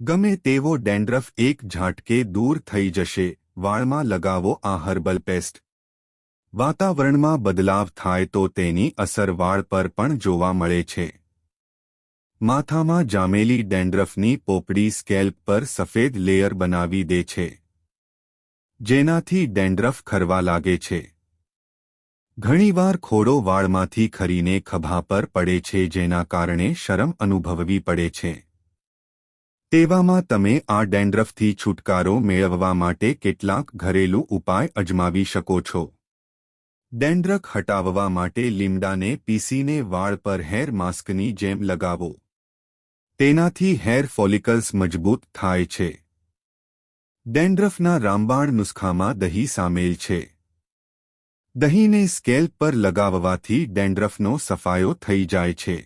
ગમે તેવો ડેન્ડ્રફ એક ઝાટકે દૂર થઈ જશે. વાળમાં લગાવો આ હર્બલ પેસ્ટ. વાતાવરણમાં બદલાવ થાય તો તેની અસર વાળ પર પણ જોવા મળે છે. માથામાં જામેલી ડેન્ડ્રફની પોપડી સ્કેલ્પ પર સફેદ લેયર બનાવી દે છે, જેનાથી ડેન્ડ્રફ ખરવા લાગે છે. ઘણીવાર ખોડો વાળમાંથી ખરીને ખભા પર પડે છે, જેના કારણે શરમ અનુભવવી પડે છે. તેવામાં તમે આ ડેન્ડ્રફથી છુટકારો મેળવવા માટે કેટલાક ઘરેલું ઉપાય અજમાવી શકો છો. ડેન્ડ્રફ હટાવવા માટે લીમડાને પીસીને વાળ પર હેર માસ્કની જેમ લગાવો. તેનાથી હેર ફોલિકલ્સ મજબૂત થાય છે. ડેન્ડ્રફના રામબાણ નુસ્ખામાં દહીં સામેલ છે. દહીંને સ્કેલ્પ પર લગાવવાથી ડેન્ડ્રફનો સફાયો થઈ જાય છે.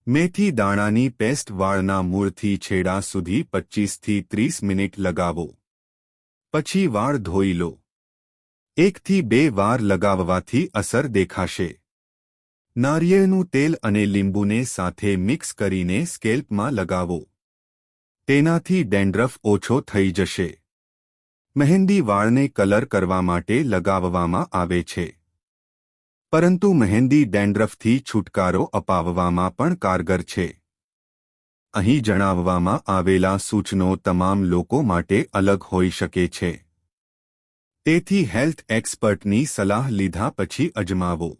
મેથી દાણાની પેસ્ટ વાળના મૂળથી છેડા સુધી 25 થી 30 મિનિટ લગાવો. પછી વાળ ધોઈ લો. 1 થી 2 વાર લગાવવાથી અસર દેખાશે. નારિયેળનું તેલ અને લીંબુને સાથે મિક્સ કરીને સ્કેલ્પમાં લગાવો. તેનાથી ડેન્ડ્રફ ઓછો થઈ જશે. મહેંદી વાળને કલર કરવા માટે લગાવવામાં આવે છે, પરંતુ મહેંદી ડેન્ડ્રફથી છુટકારો અપાવવામાં પણ કારગર છે. અહીં જણાવવામાં આવેલા સૂચનો તમામ લોકો માટે અલગ હોઈ શકે છે. તેથી હેલ્થ એક્સપર્ટની સલાહ લીધા પછી અજમાવો.